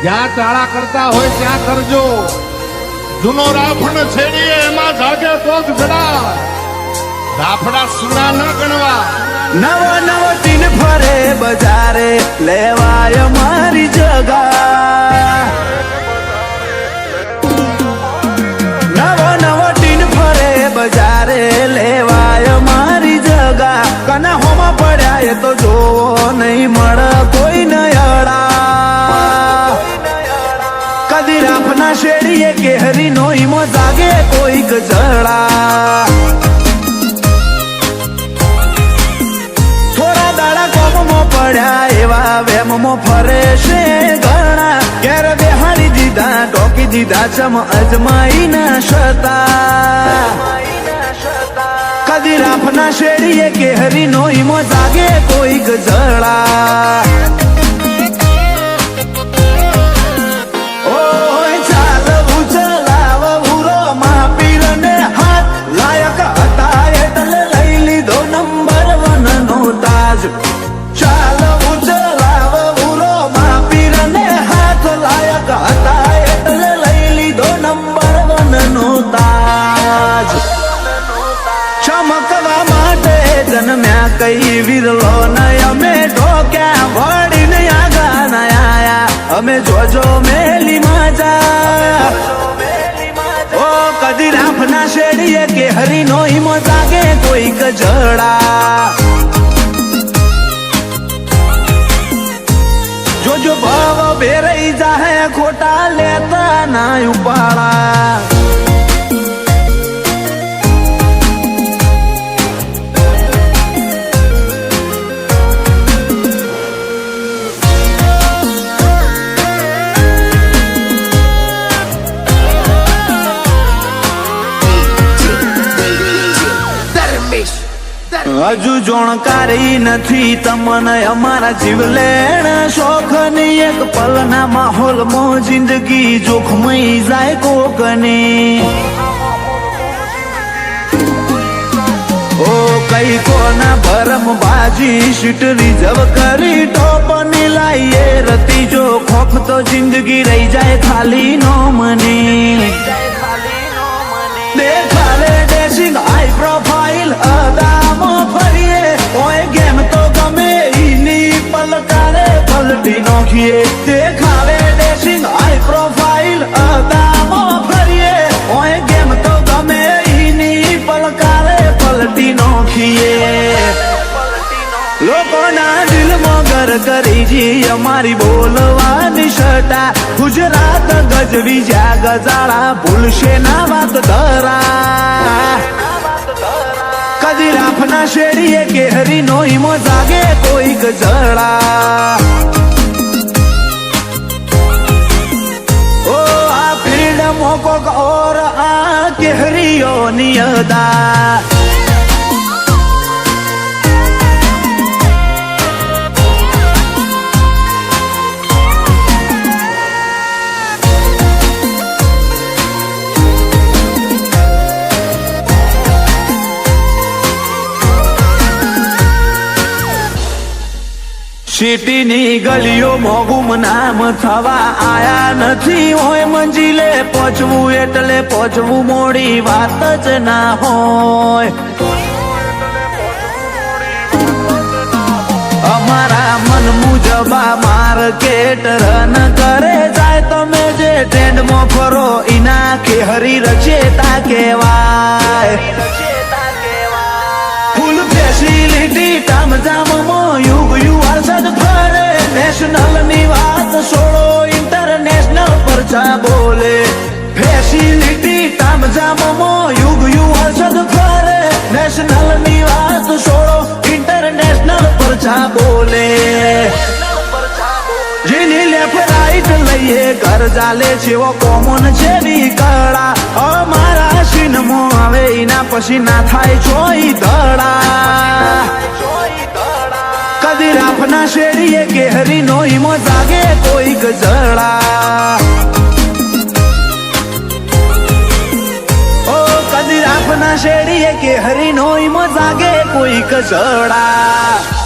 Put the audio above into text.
જ્યાં ચાળા કરતા હોય ત્યાં કરજો. જૂનો રાફણ છેડીએ એમાં જાગે તો જ જડા. રાફડા સુના ન ગણવા. નવો નવો ટીન ફરે બજારે લેવાય મારી જગા. નવો નવો ટીન ફરે બજારે લેવાય મારી જગા. કના હોમાં પડ્યા એ તો જોવો નહીં મળે કોઈ નયડા. કદી રાફના શેડીએ કેહરી નો ઈમો જાગે કોઈક જડા. પડ્યા એવા વેમમાં ફરે છે ઘણા. ઘેર બેહાડી દીધા ટોકી દીધા ચમ અજમાઈ ના શતા. કદી રાફના શેડીએ કેહરી નો ઈમો જાગે કોઈક જડા. ઓય ચાલવું ચલાવવું રો માપીર ને હાથ લાયક હતા એટલે લઈ લીધો નંબર 1 નો તાજ. ચાલવું ચલાવવું રો માપીર ને હાથ લાયક હતા એટલે લઈ લીધો નંબર 1 નો તાજ. ચમકવા માટે જન્મ્યા કઈ વિરલો નય અમે ઢોક્યા વળીને આગા ના આયા અમે જોજો મેલી માજા. ઓ કદી રાફના શેડીએ કેહરી નો ઈમો જાગે કોઈક જડા. જોજો ભાવ બેરાઈ જાહે ખોટા લેતા ના ઉપાડા. હજુ જોણકારી નથી તમને અમારા જીવલેણ શોખની. એક પલના માહોલમાં જિંદગી જોખમાઈ જાય કોકની. ઓ કઈ કોના ભરમ બાજી સીટ રિઝર્વ કરી ટોપની લાઈએ રતી. જો ખોફ તો જિંદગી રહી જાય ખાલી નો મની. દેખાડે ડેશિંગ હાઈ પ્રોફાઇલ અદામાં ફરીએ. ઓય ગેમ તો ગમે ઈની પલકારે પલટી નોખીએ. દેખાડે ડેશિંગ હાઈ પ્રોફાઇલ અદામાં ફરીએ. ઓય ગેમ તો ગમે ઈની પલકારે પલટી નોખીએ. લોકોના દિલમાં ઘર કરી જી અમારી બોલવાની સટા. ગુજરાત ગજવી જ્યાં ગજાળા ભૂલશે ના વાત ધરા. કદી રાફના શેડીએ કેહરી નો ઈમો જાગે કોઈક જડા. ઓ આ ફ્રીડમ કોક ઓર આ કેહરીઓની અદા. સિટીની ગલીઓ મોગુમ નામ થવા આયા નથી. હોય મંજિલે પહોંચવું એટલે પહોંચવું મોડી વાત જ ના હોય. અમારા મન મુજબા માર્કેટ રન કરે જાય. તમે જે ટ્રેન્ડમાં ફરો ઇના કેહરી રચેતા કહેવાય. ફૂલ ફેસિલિટી તામઝામમાં યુગ યુવા સદ ફરે. નેશનલ ની વાત છોડો ઇન્ટરનેશનલ પર જા બોલે. ફેસિલિટી તામઝામમાં યુગ યુવા સદ ફરે. નેશનલ ની વાત છોડો ઇન્ટરનેશનલ પર જા બોલે. જેની લેફ્ટ રાઈટ લઈએ ઘર ચાલે જેવો કોમન જેવી કળા. અમારા સીનમાં આવે એના પછી ના થાય જોઈ ધડા. કદી રાફના શેડીએ કેહરી નો ઈમો જાગે કોઈક જડા. ઓ કદી રાફના શેડીએ કેહરી નો ઈમો જાગે કોઈક જડા.